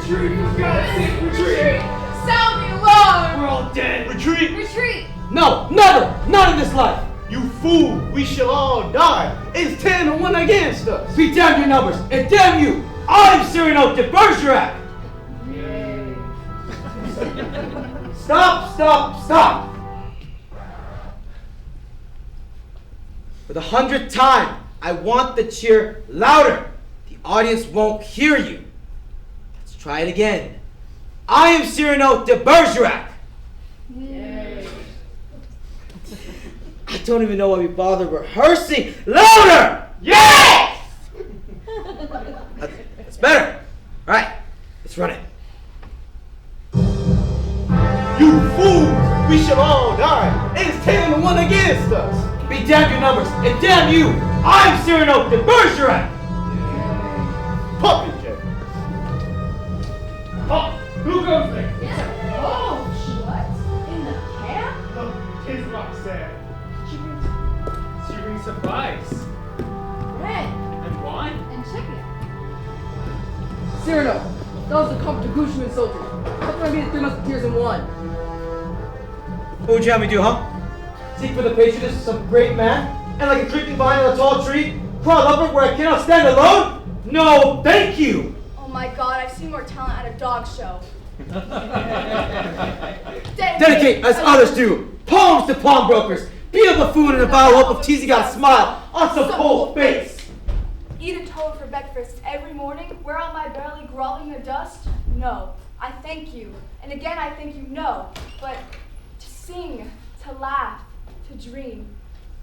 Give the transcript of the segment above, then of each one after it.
Retreat, for God's sake, retreat! Sound the alarm! We're all dead! Retreat! Retreat! No, never! Not in this life! You fool! We shall all die! It's 10 to 1 against us! Be damn your numbers, and damn you! I'm Cyrano de Bergerac! Stop, stop, stop! For the 100th time, I want the cheer louder. The audience won't hear you. Let's try it again. I am Cyrano de Bergerac. Yay. I don't even know why we bother rehearsing. Louder! Yes! That's better. All right, let's run it. You fools! We shall all die! It's 10 to 1 against us! Be damn your numbers, and damn you! I'm Cyrano de Bergerac! Puppy check! Oh, who goes there? Oh, what? In the camp? Oh, tis Roxanne. She brings surprise. Bread And wine? and chicken. Cyrano, that was the Comte de Gouche soldiers. How can I be the three musketeers in one? What would you have me do, huh? Seek for the patronage of some great man? And like a creeping vine on a tall tree, crawl up it where I cannot stand alone? No, thank you! Oh my god, I've seen more talent at a dog show. Dedicate, as others do, poems to pawnbrokers. Be a buffoon in the vile hope of teasing out a smile on some cold face. Eat a toad for breakfast every morning, wear out my belly groveling in the dust? No. I thank you. And again I thank you, no. But to sing, to laugh, to dream,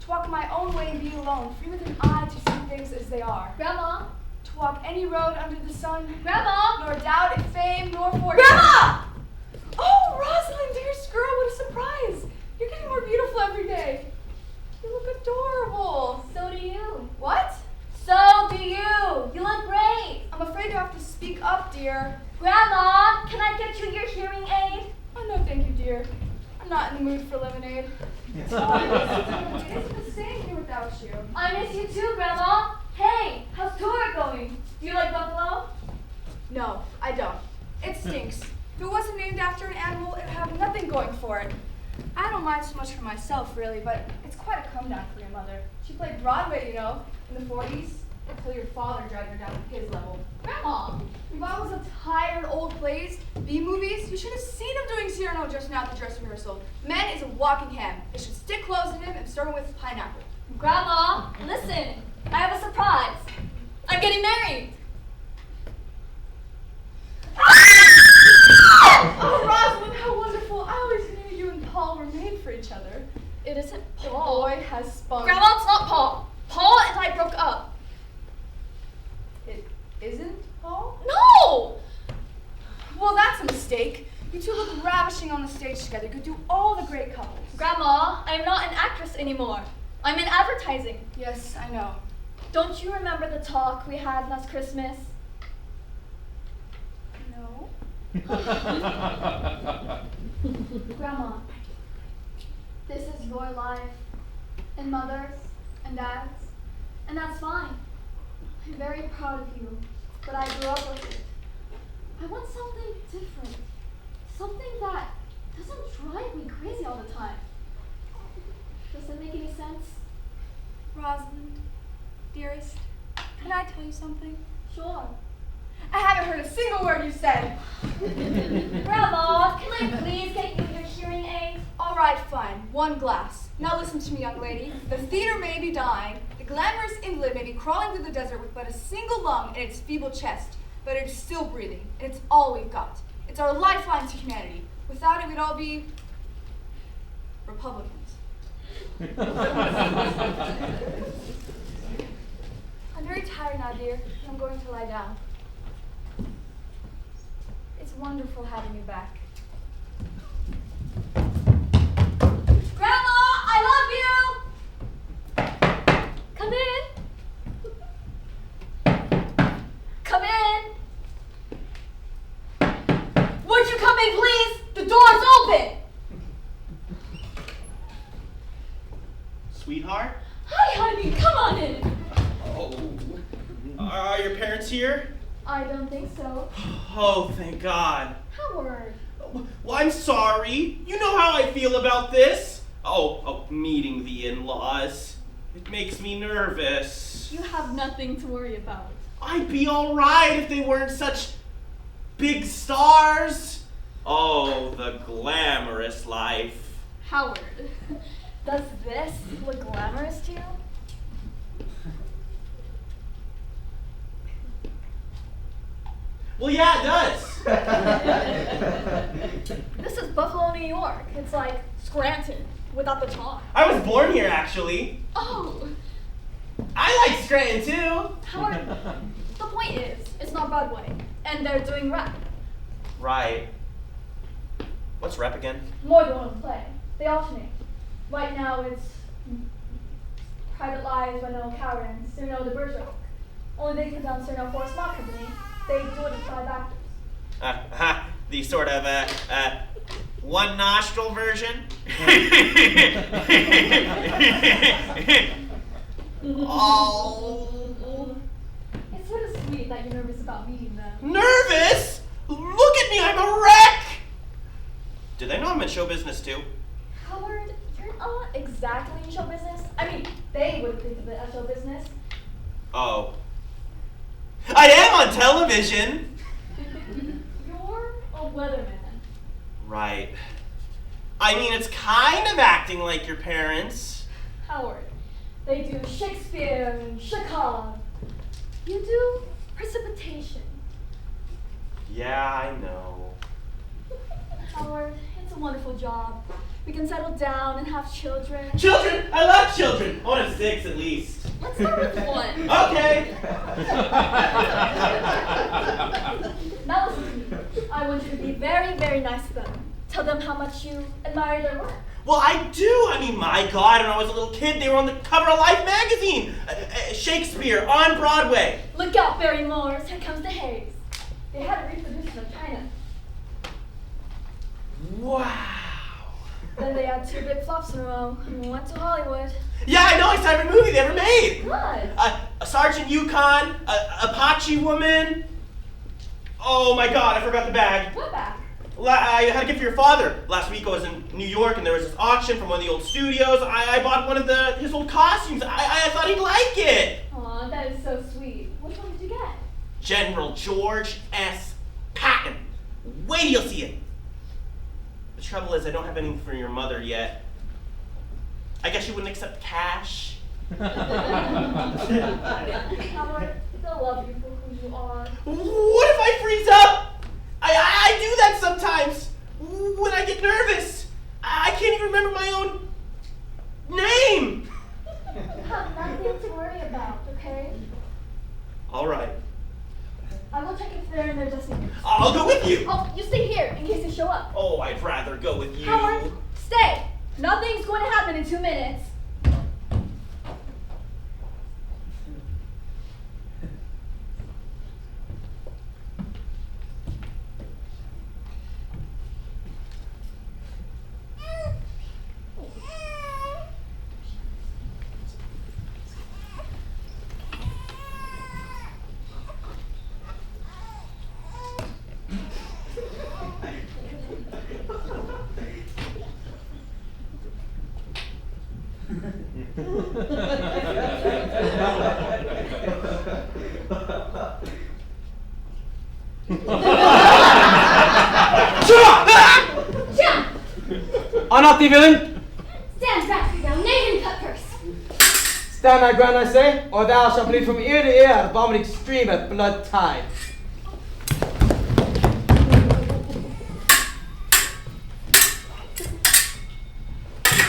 to walk my own way and be alone, free with an eye to see things as they are. Grandma? To walk any road under the sun, Grandma? nor doubt if fame nor fortune. Grandma! Oh, Rosalind, dearest girl, what a surprise! You're getting more beautiful every day. You look adorable. So do you. What? So do you. You look great. I'm afraid you have to speak up, dear. Grandma, can I get you your hearing aid? Oh, no, thank you, dear. I'm not in the mood for lemonade. Oh, it isn't the same here without you. I miss you too, Grandma. Hey, how's tour going? Do you like buffalo? No, I don't. It stinks. If it wasn't named after an animal, it would have nothing going for it. I don't mind so much for myself, really, but it's quite a come down for your mother. She played Broadway, you know, in the 40s, until your father dragged her down to his level. Grandma! If I was of tired old plays, B-movies, you should have seen him doing Cyrano just now at the dress rehearsal. Man is a walking ham. They should stick clothes in him and serve him with pineapple. Grandma, listen. I have a surprise. I'm getting married. Oh, Rosalind, how wonderful. I always knew you and Paul were made for each other. It isn't The Paul. boy has spunk. Grandma, it's not Paul. Paul and I broke up. It isn't Paul? No! Well, that's a mistake. You two look ravishing on the stage together. You could do all the great couples. Grandma, I'm not an actress anymore. I'm in advertising. Yes, I know. Don't you remember the talk we had last Christmas? No. Grandma, this is your life, and Mother's, and Dad's, and that's fine. I'm very proud of you, but I grew up with it. I want something different, something that doesn't drive me crazy all the time. Does that make any sense? Rosalind, dearest, can I tell you something? Sure. I haven't heard a single word you said. Grandma, can I please get you your hearing aid? All right, fine. One glass. Now listen to me, young lady. The theater may be dying. The glamorous invalid may be crawling through the desert with but a single lung in its feeble chest, but it is still breathing, and it's all we've got. It's our lifeline to humanity. Without it, we'd all be Republicans. I'm very tired now, dear, and I'm going to lie down. It's wonderful having you back. Grandma, I love you! Come in. Come in. Would you come in, please? The door's open. Sweetheart? Hi, honey. Come on in. Oh. Are your parents here? I don't think so. Oh, thank God. Howard. Well, I'm sorry. You know how I feel about this. Oh, meeting the in-laws. It makes me nervous. You have nothing to worry about. I'd be all right if they weren't such big stars. Oh, the glamorous life. Howard, does this look glamorous to you? Well, yeah, it does. This is Buffalo, New York. It's like Scranton without the charm. I was born here, actually. Oh, I like Scranton, too. Howard, the point is, it's not Broadway, and they're doing rap. Right. What's rep again? More than one play. They alternate. Right now it's Private Lives by Noel Coward and Cyrano de Bergerac. Only they put down Cyrano for a small company. They do it in 5 actors. The sort of, one nostril version? Oh. It's sort of sweet that you're nervous about meeting them. Nervous? Look at me, I'm a wreck! Do they know I'm in show business too? Howard, you're not exactly in show business. I mean, they would think of it as show business. Oh. I am on television! You're a weatherman. Right. I mean, it's kind of acting like your parents. Howard, they do Shakespeare and Chicago. You do precipitation. Yeah, I know. Howard, it's a wonderful job. We can settle down and have children. Children! I love children! I want to have 6 at least. Let's start with 1. Okay! Now listen to me. I want you to be very, very nice to them. Tell them how much you admire their work. Well, I do. I mean, my God, when I was a little kid, they were on the cover of Life magazine. Shakespeare on Broadway. Look out, Barrymore's. Here comes the haze. They had a reproduction of China. Wow. Then they had 2 big flops in a row and went to Hollywood. Yeah, I know. It's every movie they ever made. Good. A Sergeant Yukon, Apache Woman. Oh my God, I forgot the bag. What bag? I had a gift for your father. Last week I was in New York and there was this auction from one of the old studios. I bought one of his old costumes. I thought he'd like it. Aw, that is so sweet. Which one did you get? General George S. Patton. Wait till you'll see it. The trouble is I don't have anything for your mother yet. I guess you wouldn't accept cash. Howard, they'll love you for who you are. What if I freeze up? I do that sometimes. When I get nervous. I can't even remember my own name. You have nothing to worry about, okay? All right. I will check if they're in their dressing rooms. I'll go with you. Oh, you stay here in case they show up. Oh, I'd rather go with you. Howard, stay. Nothing's going to happen in 2 minutes. On the villain! Stand back, thou knave and cutpurse. Stand thy ground, I say, or thou shalt bleed from ear to ear at a vomiting stream at blood tide.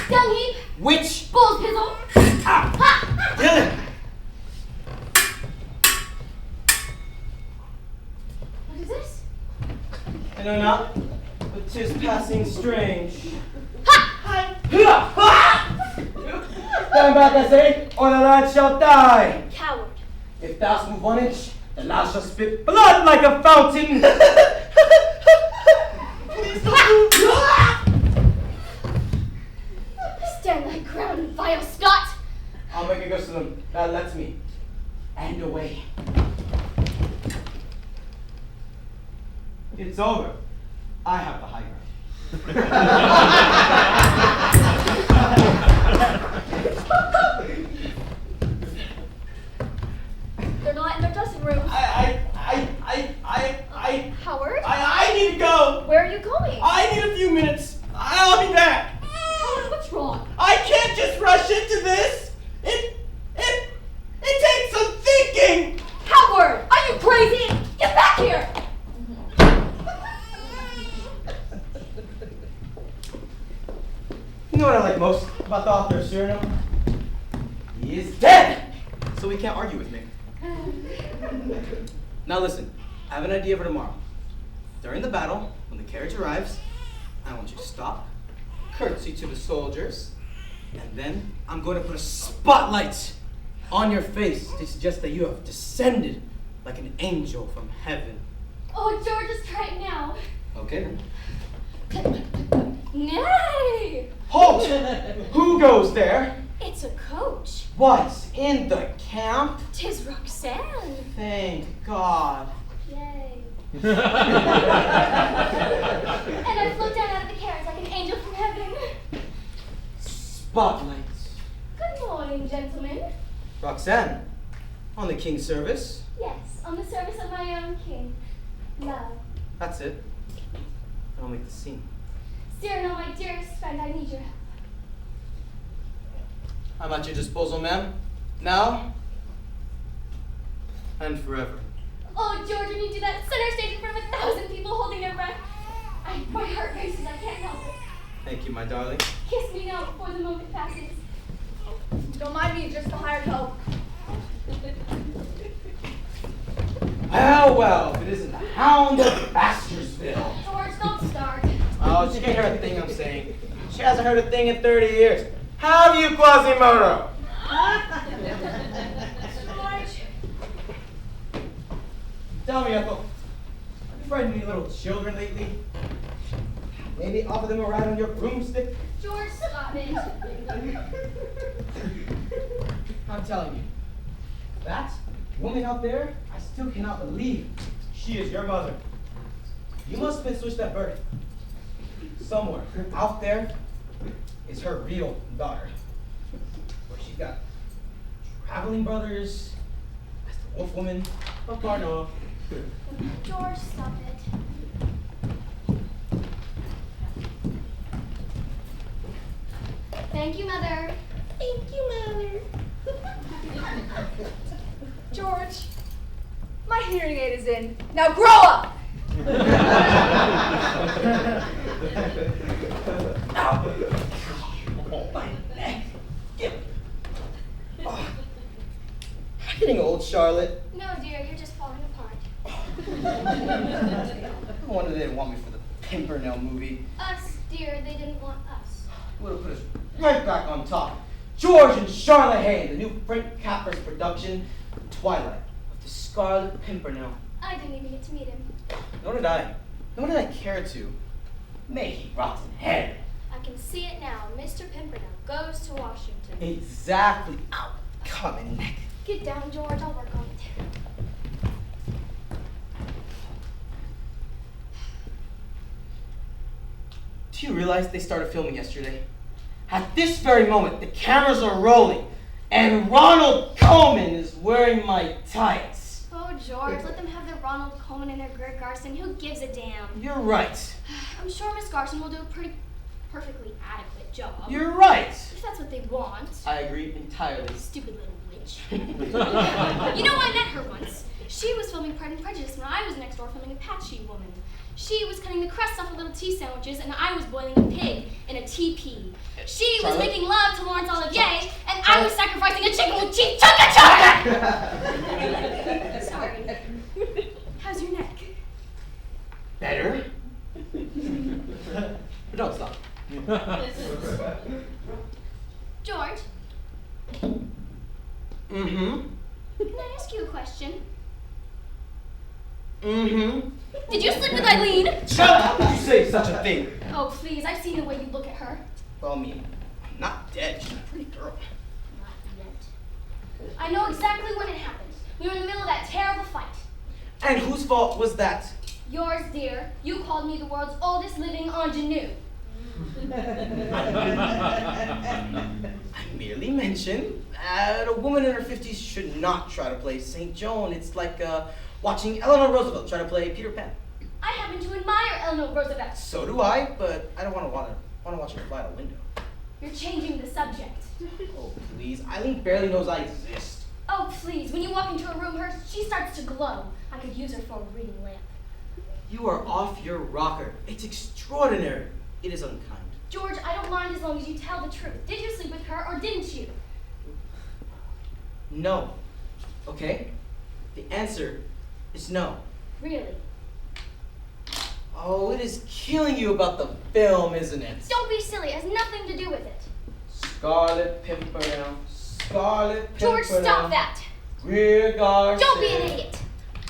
Dung heap. Which? Bull's pizzle. Ha! Dylan! What is this? I know not, but 'tis passing strange. Ha! Stand back, I say, or the lad shall die. Coward. If thou move 1 inch, the lad shall spit blood like a fountain. Please don't move. Stand thy ground, vile Scot. I'll make a ghost of them. That lets me. And away. It's over. I have the high ground. They're not in their dressing room. Howard? I need to go. Where are you going? I need a few minutes. I'll be back. Howard, what's wrong? I can't just rush into this. It takes some thinking. Howard, are you crazy? Get back here! You know what I like most about the author of Cyrano? He is dead! So he can't argue with me. Now listen, I have an idea for tomorrow. During the battle, when the carriage arrives, I want you to stop, curtsy to the soldiers, and then I'm going to put a spotlight on your face to suggest that you have descended like an angel from heaven. Oh, George is trying now. Okay then. Nay! Halt! Who goes there? It's a coach. What's in the camp? 'Tis Roxanne. Thank God. Yay. And I float down out of the carriage like an angel from heaven. Spotlights. Good morning, gentlemen. Roxanne, on the king's service. Yes, on the service of my own king. Love. That's it. I'll make the scene. Cyrano, my dearest friend, I need your help. I'm at your disposal, ma'am. Now and forever. Oh, George, when you do that center stage in front of 1,000 people holding their breath, my heart races, I can't help it. Thank you, my darling. Kiss me now before the moment passes. Don't mind me, just the hired help. Well, if it isn't the Hound of Baskerville. George, don't start. Oh, she can't hear a thing I'm saying. She hasn't heard a thing in 30 years. Have you, Quasimodo? George. Tell me, Ethel, have you frightened any little children lately? Maybe offer them a ride on your broomstick? George, stop it. I'm telling you, that woman out there, I still cannot believe she is your mother. You must have been switched at birth. Somewhere out there is her real daughter. Where she's got traveling brothers, as the wolf woman, a partner. George, stop it. Thank you, Mother. Thank you, Mother. George, my hearing aid is in. Now grow up! Ow! Oh, my neck. Oh. I'm getting old, Charlotte. No, dear, you're just falling apart. No wonder they didn't want me for the Pimpernel movie. Us, dear, they didn't want us. Would have put us right back on top. George and Charlotte Hay, the new Frank Capra's production, Twilight, of the Scarlet Pimpernel. I didn't even get to meet him. Nor did I. Nor did I care to. May he rot in hell. I can see it now. Mr. Pimpernel goes to Washington. Exactly. Ow, coming neck. Get down, George. I'll work on it. Do you realize they started filming yesterday? At this very moment, the cameras are rolling, and Ronald Coleman is wearing my tights. Oh, George, let them have their Ronald Coleman and their Greg Garson. Who gives a damn? You're right. I'm sure Miss Garson will do a perfectly adequate job. You're right. If that's what they want. I agree entirely. Stupid little witch. You know, I met her once. She was filming Pride and Prejudice when I was next door filming Apache Woman. She was cutting the crust off of little tea sandwiches, and I was boiling a pig in a teepee. She was making love to Laurence Olivier, and I was sacrificing a chicken with cheap chugga chugga! Sorry. How's your neck? Better? But don't stop. George, Mm-hmm. can I ask you a question? Mm-hmm. Did you sleep with Eileen? Shut up! How could you say such a thing? Oh, please, I've seen the way you look at her. Well, I mean, I'm not dead. She's a pretty girl. Not yet. I know exactly when it happened. We were in the middle of that terrible fight. And whose fault was that? Yours, dear. You called me the world's oldest living ingenue. I merely mentioned that a woman in her 50s should not try to play St. Joan. It's like watching Eleanor Roosevelt try to play Peter Pan. I happen to admire Eleanor Roosevelt. So do I, but I don't want to watch her fly out a window. You're changing the subject. Oh, please. Eileen barely knows I exist. Oh, please. When you walk into a room, she starts to glow. I could use her for a reading lamp. You are off your rocker. It's extraordinary. It is unkind. George, I don't mind as long as you tell the truth. Did you sleep with her or didn't you? No. Okay? The answer is no. Really? Oh, it is killing you about the film, isn't it? Don't be silly. It has nothing to do with it. Scarlet Pimpernel. Scarlet Pimpernel. George, stop that. Rear guard. Don't be an idiot.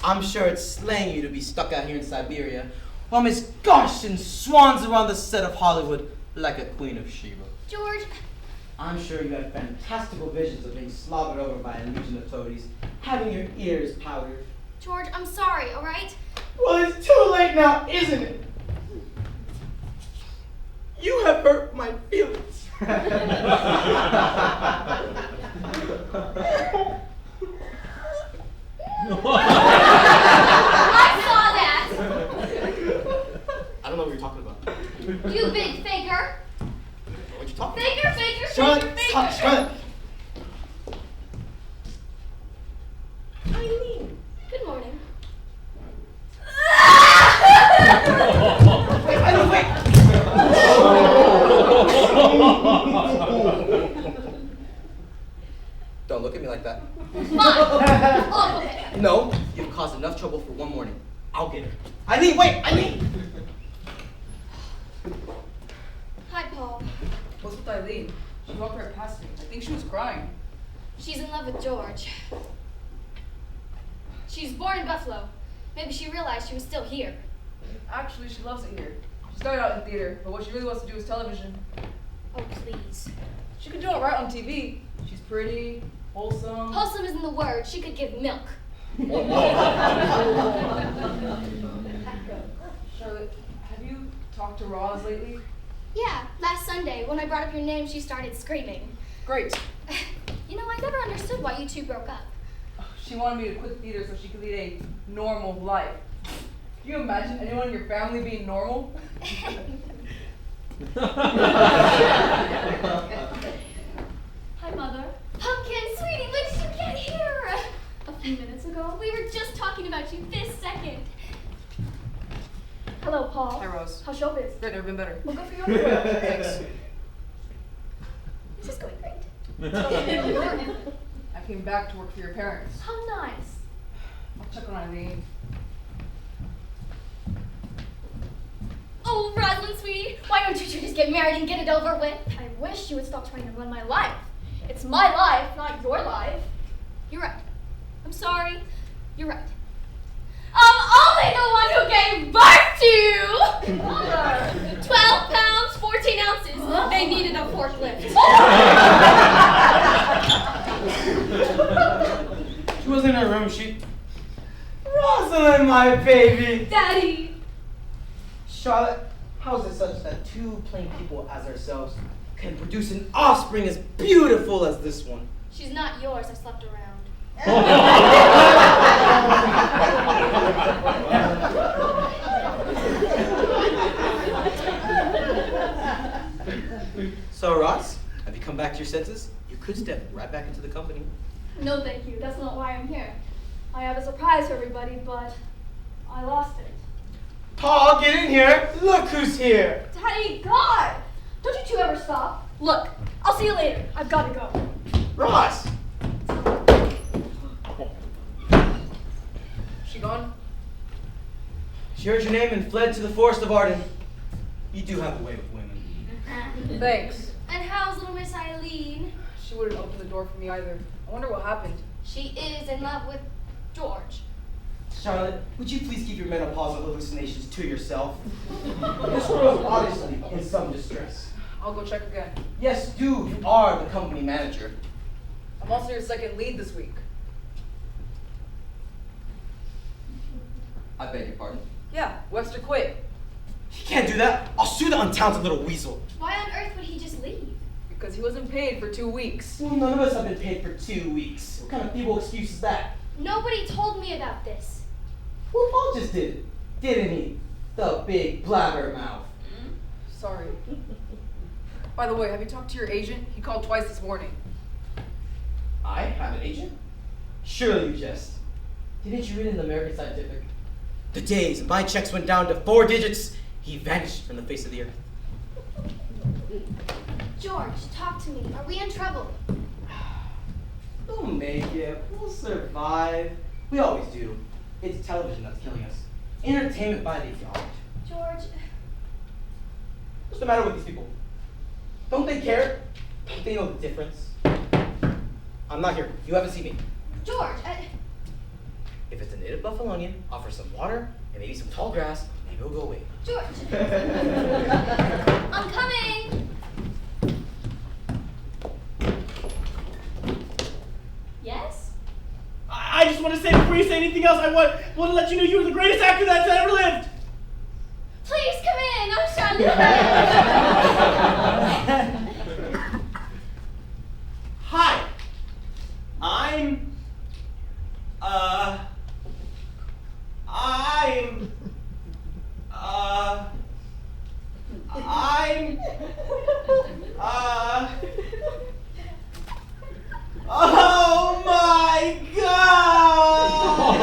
I'm sure it's slaying you to be stuck out here in Siberia while Miss Garshin swans around the set of Hollywood like a Queen of Sheba. George. I'm sure you had fantastical visions of being slobbered over by a legion of toadies, having your ears powdered. George, I'm sorry, all right? Well, it's too late now, isn't it? You have hurt my feelings. I saw that. I don't know what you're talking about. You big faker. What you talking Faker, faker, Shut faker, up, faker. shut up. Eileen, good morning. Wait, Eileen, wait! Don't look at me like that. Fine. I'll go there. No, you've caused enough trouble for one morning. I'll get her. Eileen, wait! Eileen! Hi, Paul. What's with Eileen? She walked right past me. I think she was crying. She's in love with George. She's born in Buffalo. Maybe she realized she was still here. Actually, she loves it here. She started out in theater, but what she really wants to do is television. Oh, please. She could do it right on TV. She's pretty, wholesome. Wholesome isn't the word. She could give milk. Charlotte, have you talked to Roz lately? Yeah, last Sunday, when I brought up your name, she started screaming. Great. You know, I never understood why you two broke up. She wanted me to quit theater so she could lead a normal life. Can you imagine anyone in your family being normal? Hi, Mother. Pumpkin, sweetie, when did you get here? A few minutes ago. We were just talking about you this second. Hello, Paul. Hi, Rose. How's showbiz? Great, never been better. We'll go for your work. Thanks. This is going great. I came back to work for your parents. How nice. I'll check on Eileen. Oh, Rosalind, sweetie, why don't you two just get married and get it over with? I wish you would stop trying to run my life. It's my life, not your life. You're right. I'm sorry. You're right. I'm only the one who gave birth to! Mother. 12 pounds, 14 ounces. They needed a forklift. She was in her room, Rosalind, my baby! Daddy! Charlotte, how is it such that two plain people as ourselves can produce an offspring as beautiful as this one? She's not yours. I slept around. So, Ross, have you come back to your senses? You could step right back into the company. No, thank you. That's not why I'm here. I have a surprise for everybody, but I lost it. Paul, get in here. Look who's here. Daddy, God! Don't you two ever stop? Look, I'll see you later. I've got to go. Ross. She gone? She heard your name and fled to the forest of Arden. You do have a way with women. Thanks. And how's little Miss Eileen? She wouldn't open the door for me either. I wonder what happened. She is in love with George. Charlotte, would you please keep your menopausal hallucinations to yourself? This girl is obviously in some distress. I'll go check again. Yes, do. You are the company manager. I'm also your second lead this week. I beg your pardon. Yeah, Webster quit. He can't do that. I'll sue the untalented little weasel. Why on earth would he just leave? Because he wasn't paid for 2 weeks. Well, none of us have been paid for 2 weeks. What kind of feeble excuse is that? Nobody told me about this. Well, Paul just did, didn't he? The big blabbermouth. Sorry. By the way, have you talked to your agent? He called twice this morning. I have an agent? Surely you jest. Didn't you read in the American Scientific? The days my checks went down to 4 digits, he vanished from the face of the earth. George, talk to me. Are we in trouble? We'll make it. We'll survive. We always do. It's television that's killing us. Entertainment by the yard. George, What's the matter with these people? Don't they care? Don't they know the difference? I'm not here. You haven't seen me. George, If it's a native Buffalonian, offer some water and maybe some tall grass, maybe it'll go away. George. I'm coming. Yes? I just want to say before you say anything else, I want to let you know you were the greatest actor that's ever lived. Please come in. I'm Charlotte. Hi. I'm uh oh my God!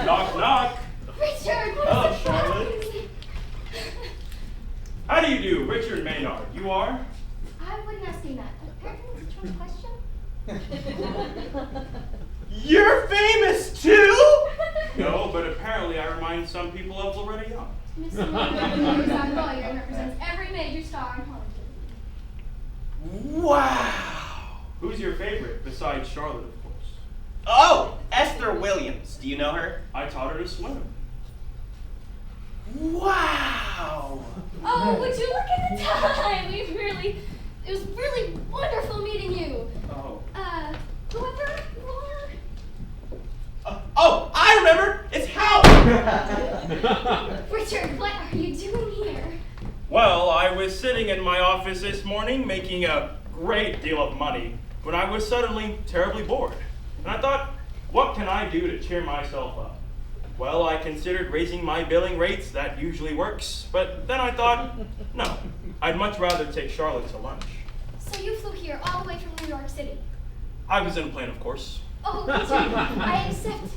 Knock, knock. Richard, what Oh, a Charlotte. surprise. How do you do, Richard Maynard? You are? I wouldn't ask him that. Apparently, it's a trick question. You're famous too? No, but apparently I remind some people of Loretta Young. Mr. Maynard is our lawyer and represents every major star in Hollywood. Wow. Who's your favorite, besides Charlotte, of course? Oh, Esther Williams. Do you know her? I taught her to swim. Wow. Oh, would you look at the time? It was really wonderful meeting you. Oh. Whoever you are. Oh, I remember. It's Hal. Richard, what are you doing here? Well, I was sitting in my office this morning making a great deal of money when I was suddenly terribly bored. And I thought, what can I do to cheer myself up? Well, I considered raising my billing rates. That usually works. But then I thought, no, I'd much rather take Charlotte to lunch. So you flew here all the way from New York City. I was in a plane, of course. Oh, Richard, I accept.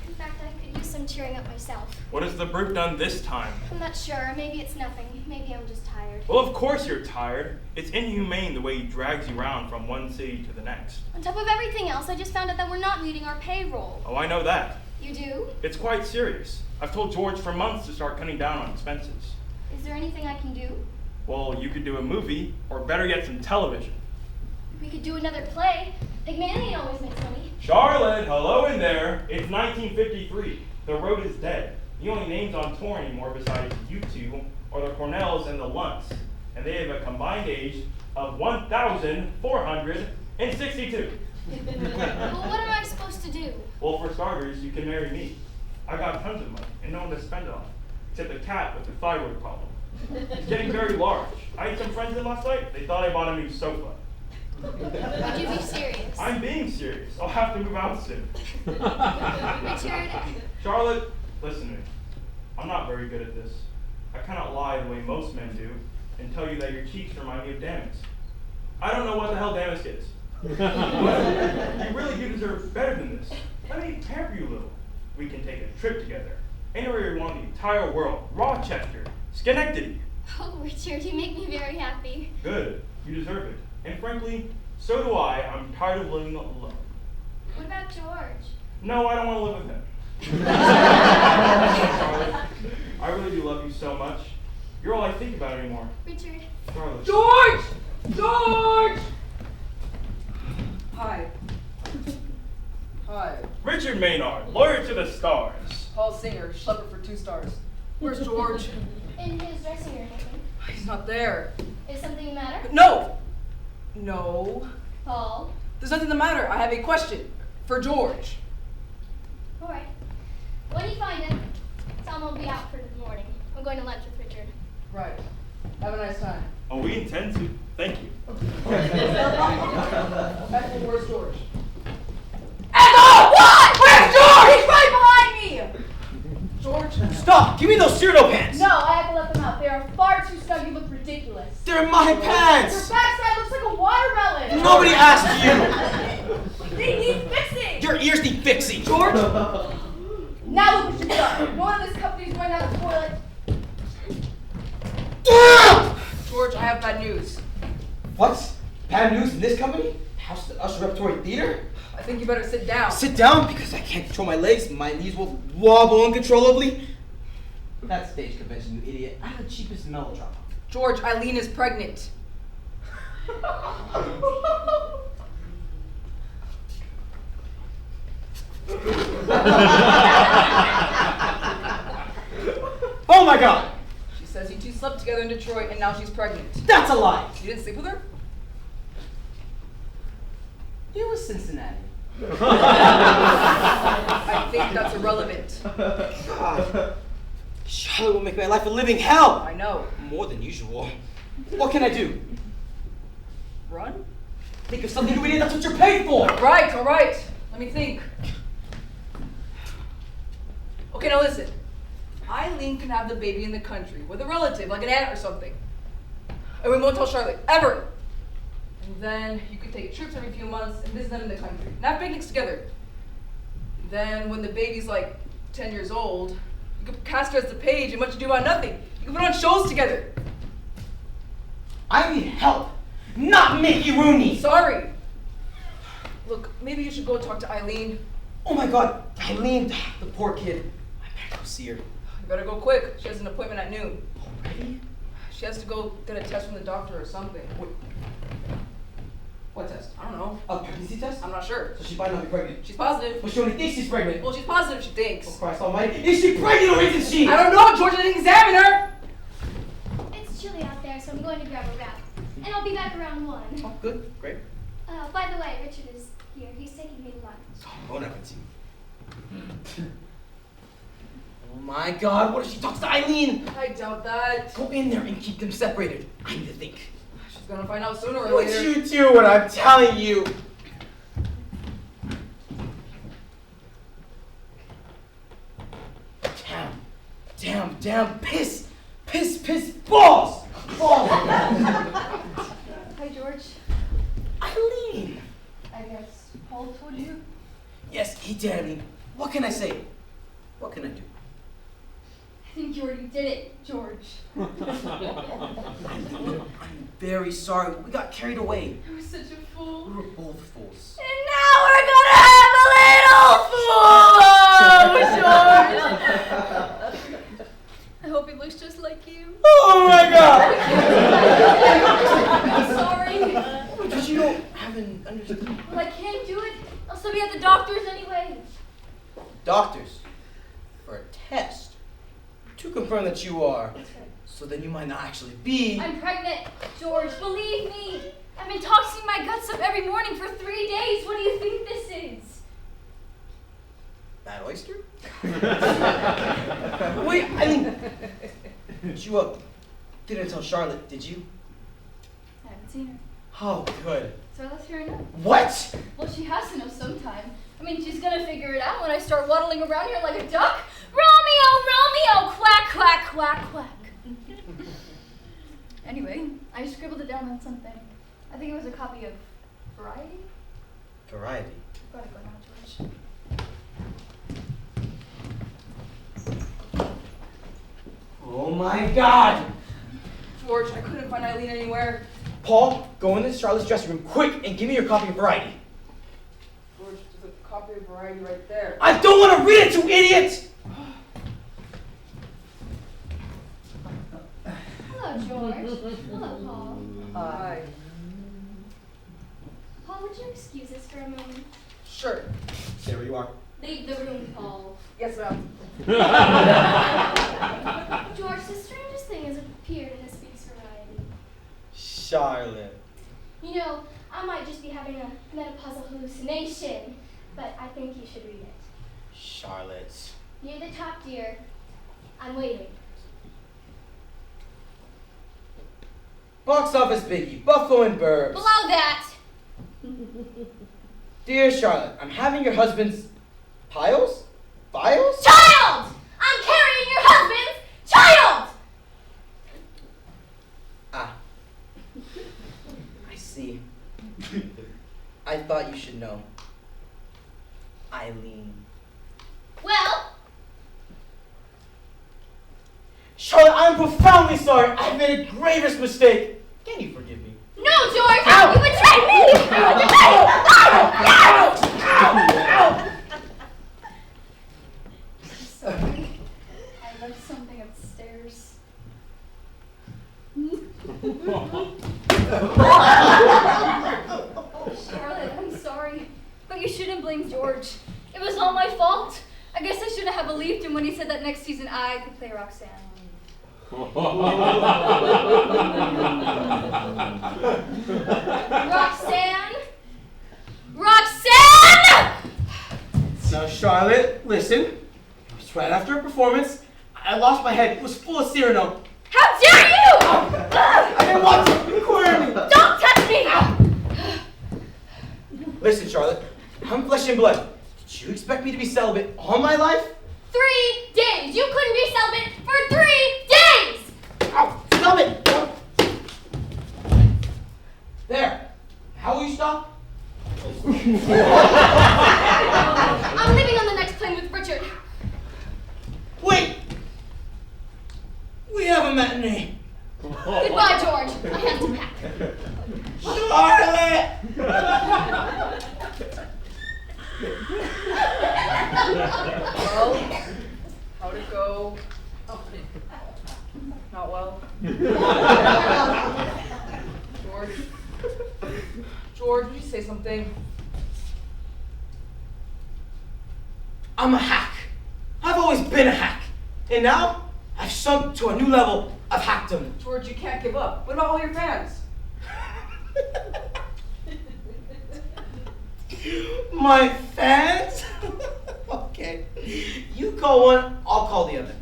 In fact, I could use some cheering up myself. What has the brute done this time? I'm not sure. Maybe it's nothing. Maybe I'm just tired. Well, of course you're tired. It's inhumane the way he drags you around from one city to the next. On top of everything else, I just found out that we're not meeting our payroll. Oh, I know that. You do? It's quite serious. I've told George for months to start cutting down on expenses. Is there anything I can do? Well, you could do a movie, or better yet, some television. We could do another play. Pygmalion always makes money. Charlotte, hello in there. It's 1953. The road is dead. The only names on tour anymore besides you two are the Cornells and the Lunts. And they have a combined age of 1,462. Well, what am I supposed to do? Well, for starters, you can marry me. I got tons of money and no one to spend it on, except a cat with a thyroid problem. It's getting very large. I had some friends in last night. They thought I bought a new sofa. Would you be serious? I'm being serious. I'll have to move out soon. Richard. Charlotte, listen to me. I'm not very good at this. I cannot lie the way most men do and tell you that your cheeks remind me of Damas. I don't know what the hell Damas is. But you really do deserve better than this. Let me pamper you a little. We can take a trip together. Anywhere you want in the entire world. Rochester, Schenectady. Oh, Richard, you make me very happy. Good. You deserve it. And frankly, so do I. I'm tired of living alone. What about George? No, I don't want to live with him. Charlotte, I really do love you so much. You're all I think about anymore. Richard. Charlotte. George! George! Hi. Hi. Richard Maynard, lawyer to the stars. Paul Singer, schlepper for 2 stars. Where's George? In his dressing room, I think. He's not there. Is something the matter? No! No. Paul? There's nothing the matter. I have a question for George. All right. When you find him, tell him I'll be out for the morning. I'm going to lunch with Richard. Right. Have a nice time. Oh, we intend to. Thank you. Ethel, where's George? Ethel! What? Where's George? He's right behind me! George? Stop! Give me those cereal pants! No, I have to let them out. They are far too snug. You look ridiculous. They're my Your pants! backside looks like a watermelon. Nobody asked you! They need fixing! Your ears need fixing! George? Now look what you've done. No one in this company is going down the toilet. George, I have bad news. What? Bad news in this company? House of the Usher Repertory Theater? I think you better sit down. Sit down because I can't control my legs. My knees will wobble uncontrollably. That's stage convention, you idiot. I have the cheapest melodrama. George, Eileen is pregnant. Oh my god! She says you two slept together in Detroit and now she's pregnant. That's a lie! You didn't sleep with her? It was Cincinnati. I think that's irrelevant. God. Charlotte will make my life a living hell! I know. More than usual. What can I do? Run? Think of something, you idiot, that's what you're paid for! Right, all right. Let me think. Okay, now listen. Eileen can have the baby in the country with a relative, like an aunt or something. And we won't tell Charlotte, ever. And then you could take trips every few months and visit them in the country. And have picnics together. Then when the baby's like 10 years old, you could cast her as the page in Much Ado About Nothing. You could put on shows together. I need help, not Mickey Rooney! Sorry. Look, maybe you should go talk to Eileen. Oh my god, Eileen, the poor kid. I better go see her. You better go quick. She has an appointment at noon. Already? She has to go get a test from the doctor or something. What test? I don't know. A pregnancy test? I'm not sure. So she might not be pregnant. She's positive. But she only thinks she's pregnant. Well, she's positive, she Oh thinks. Christ almighty, is she pregnant or isn't she? I don't know, George, I didn't examine her! It's chilly out there, so I'm going to grab a wrap. And I'll be back around 1. Oh, good, great. By the way, Richard is here. He's taking me to lunch. Bon appetit. Oh my god, what if she talks to Eileen? I doubt that. Go in there and keep them separated. I need to think. She's gonna find out sooner or Would later. you do what I'm telling you? Damn, piss, balls! Balls! Hi, George. Eileen! I guess Paul told you. Yes, he did, Eileen. What can I say? What can I do? I think you already did it, George. I'm very sorry. We got carried away. I was such a fool. We were both fools. And now we're gonna have a little fool! I hope he looks just like you. Oh my god! I'm sorry. But you don't have an understanding. Well, I can't do it. I'll still be at the doctor's anyway. Doctors, for a test, to confirm that you are. That's right. So then you might not actually be. I'm pregnant, George. Believe me. I've been toxing my guts up every morning for 3 days. What do you think this is? Bad oyster? Wait, Eileen. You didn't tell Charlotte, did you? I haven't seen her. Oh, good. So let's hear her know. What? Well, she has to know sometime. I mean, she's gonna figure it out when I start waddling around here like a duck. Romeo, Romeo, quack, quack, quack, quack. Anyway, I scribbled it down on something. I think it was a copy of Variety. Variety. Gotta go now, George. Oh my god! George, I couldn't find Eileen anywhere. Paul, go into Charlotte's dressing room quick and give me your copy of Variety. George, there's a copy of Variety right there. I don't want to read it, you idiot! Hello, George. Hello, Paul. Hi. Paul, would you excuse us for a moment? Sure. Stay where you are. Leave the room, Paul. Yes, ma'am. George, the strangest thing has appeared in this week's Variety. Charlotte. You know, I might just be having a menopausal hallucination, but I think you should read it. Charlotte. Near the top, dear. I'm waiting. Box office biggie, Buffalo and Burbs. Below that. Dear Charlotte, I'm having your husband's piles? Files? Child! I'm carrying your husband's child! Ah. I see. I thought you should know. Eileen. Well, Charlotte, I'm profoundly sorry. I've made a gravest mistake. Can you forgive me? no, George! You betrayed me! You betrayed Sorry. I left something upstairs. Charlotte, I'm sorry. But you shouldn't blame George. It was all my fault. I guess I shouldn't have believed him when he said that next season I could play Roxanne. Roxanne? Roxanne! Now, Charlotte, listen. It was right after a performance. I lost my head. It was full of Cyrano. How dare you! I didn't want to. Record me. Don't touch me! Listen, Charlotte, I'm flesh and blood. Did you expect me to be celibate all my life? 3 days! You couldn't be celibate for 3 days! Ow! Stop it! There. How will you stop? I'm leaving on the next plane with Richard. Wait. We have a matinee. Goodbye, George. I have to pack. Charlotte! Well, how'd it go? Not well. George, would you say something? I'm a hack. I've always been a hack. And now, I've sunk to a new level of hackdom. George, you can't give up. What about all your fans? My fans? Okay. You call one, I'll call the other.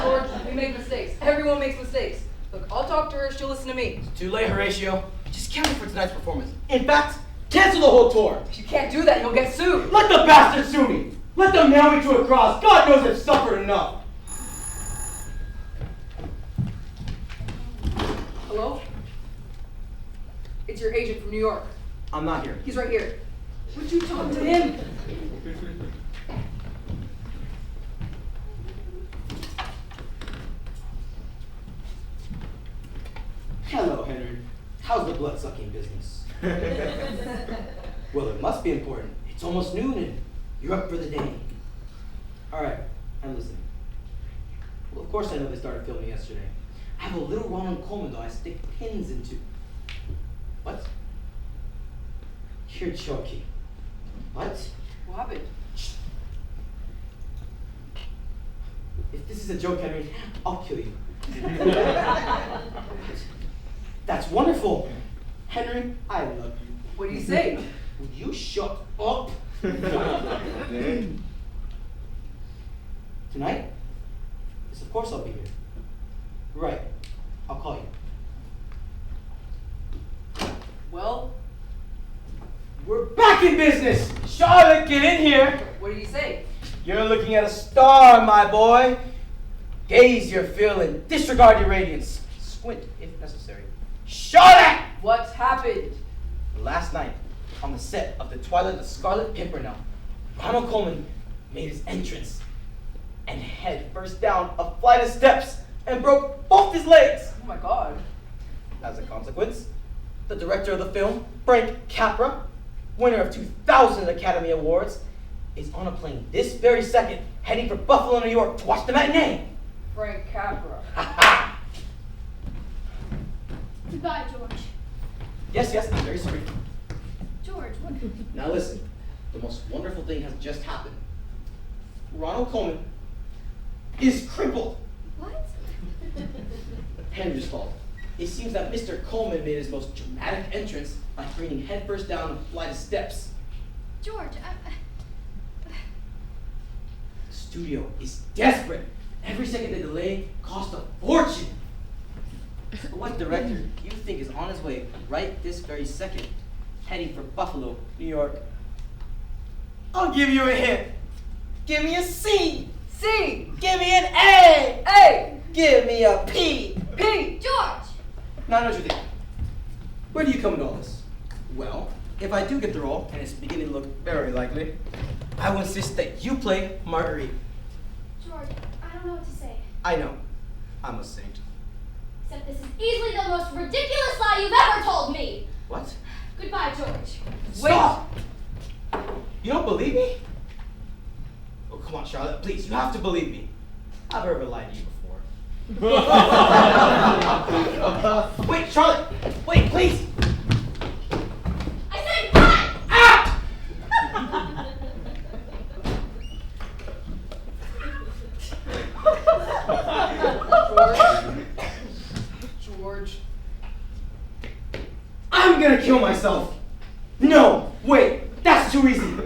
George, we make mistakes. Everyone makes mistakes. Look, I'll talk to her. She'll listen to me. Too late, Horatio. Just cancel for tonight's performance. In fact, cancel the whole tour. If you can't do that, you'll get sued. Let the bastards sue me. Let them nail me to a cross. God knows I've suffered enough. Hello? It's your agent from New York. I'm not here. He's right here. Would you talk to him? Hello, Henry. How's the blood-sucking business? Well, it must be important. It's almost noon and you're up for the day. All right, I'm listening. Well, of course I know they started filming yesterday. I have a little Ronald Coleman doll I stick pins into. What? You're joking. What? What happened? If this is a joke, Henry, I'll kill you. That's wonderful. Henry, I love you. What do you say? Would you shut up? Tonight? Yes, of course I'll be here. Right. I'll call you. Well, We're back in business. Charlotte, get in here. what did he say? You're looking at a star, my boy. Gaze your fill and disregard your radiance. Squint if necessary. Charlotte! What happened? Last night, on the set of The Twilight of the Scarlet Pimpernel, Ronald Coleman made his entrance and head first down a flight of steps and broke both his legs. Oh my god. As a consequence, the director of the film, Frank Capra, winner of 2000 Academy Awards, is on a plane this very second heading for Buffalo, New York to watch the matinee. Frank Capra. Ha ha! Goodbye, George. Yes, I'm very sorry. George, what? Now listen, the most wonderful thing has just happened. Ronald Coleman is crippled. What? Henry's fault. It seems that Mr. Coleman made his most dramatic entrance by careening headfirst down a flight of steps. George, studio is desperate. Every second they delay costs a fortune. What director do you think is on his way right this very second, heading for Buffalo, New York? I'll give you a hint. Give me a C. C. Give me an A. A. Give me a P. P. George! Now I know what you think. Where do you come into all this? Well, if I do get the role, and it's beginning to look very likely, I will insist that you play Marguerite. George, I don't know what to say. I know. I'm a saint. Except this is easily the most ridiculous lie you've ever told me! What? Goodbye, George. Stop! You don't believe me? Oh, come on, Charlotte. Please, you have to believe me. I've ever lied to you before. Wait, Charlotte! Wait, please! I said bye! Ah! George. I'm gonna kill myself! No! Wait! That's too easy!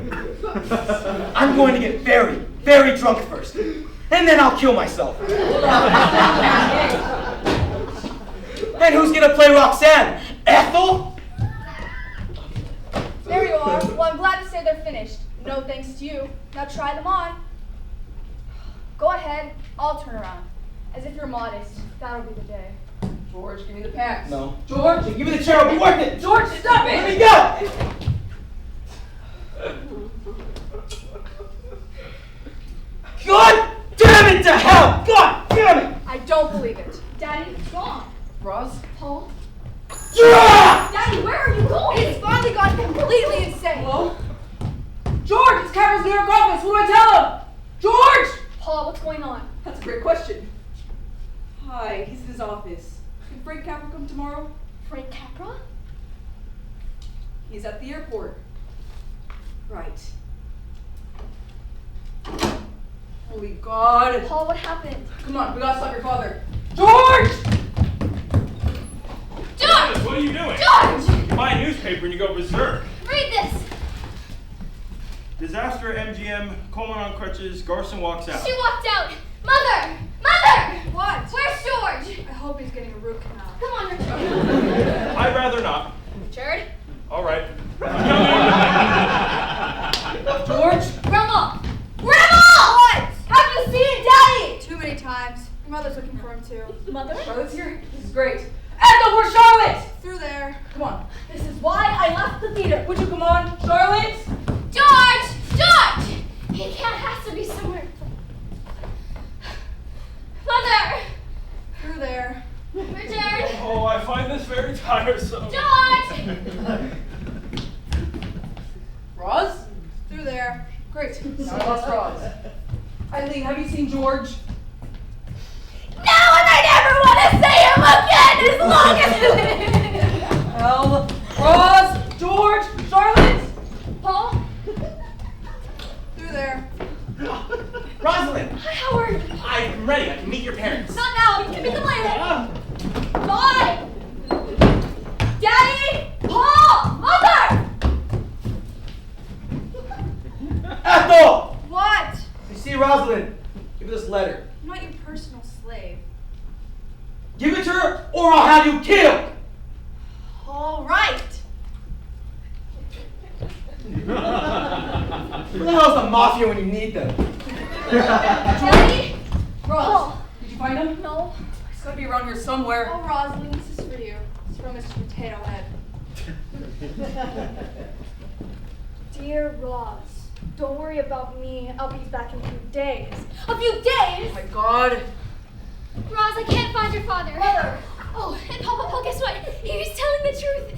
I'm going to get very, very drunk first. And then I'll kill myself. And who's gonna play Roxanne? Ethel? There you are. Well, I'm glad to say they're finished. No thanks to you. Now try them on. Go ahead. I'll turn around. As if you're modest. That'll be the day. George, give me the pants. No. George! Give me the chair, I'll be worth it! George, stop Let me it! go! God damn it to hell! God damn it! I don't believe it. Daddy, what's wrong? Roz? Paul? Yeah! Daddy, where are you going? It's finally gone completely insane. Hello? George, it's Cameron's New York office. What do I tell him? George! Paul, what's going on? That's a great question. Hi, he's in his office. Can Frank Capra come tomorrow? Frank Capra? He's at the airport. Right. Holy God. Paul, what happened? Come on, we gotta stop your father. George! George! What are you doing? George! You buy a newspaper and you go berserk. Read this! Disaster at MGM, Coleman on crutches, Garson walks out. She walked out! Mother! Mother! What? Where's George? I hope he's getting a root canal. Come on, Richard. I'd rather not. Richard? All right. George? Grandma! Grandma! What? Have you seen Daddy? Too many times. Your mother's looking for him too. Mother? Charlotte's here? This is great. Ethel, where's Charlotte? Through there. Come on. This is why I left the theater. Would you come on? Charlotte? George! George! He has to be somewhere. Mother! Through there. Richard! Oh, I find this very tiresome. George! Roz? Through there. Great. Now I lost Roz. Eileen, have you seen George? No, and I never want to say him again as long as he lives! Well, Roz, George, Charlotte? Paul? Through there. Rosalind! Hi, Howard. I'm ready. I can meet your parents. Not now. You can meet them later. Bye! Daddy! Paul! Mother! Ethel! What? You see Rosalind? Give her this letter. I'm not your personal slave. Give it to her, or I'll have you killed! All right. Where the hell's the mafia when you need them? Daddy? Roz, did you find him? No. He's gotta be around here somewhere. Oh, Rosalind, this is for you. It's from Mr. Potato Head. Dear Roz, don't worry about me. I'll be back in a few days. A few Oh days? my God. Roz, I can't find your father. Mother! Oh, and Paul, guess what? He's telling the truth.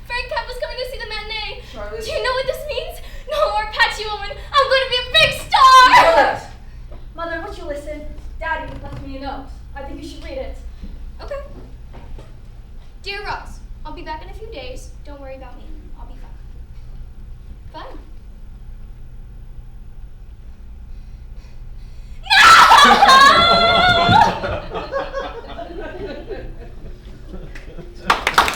Frank Capra's coming to see the matinee. Charlotte. Do you know what this means? No more patchy woman. I'm going to be a big star! Charlotte! Mother, won't you listen? Daddy left me a note. I think you should read it. Okay. Dear Roz, I'll be back in a few days.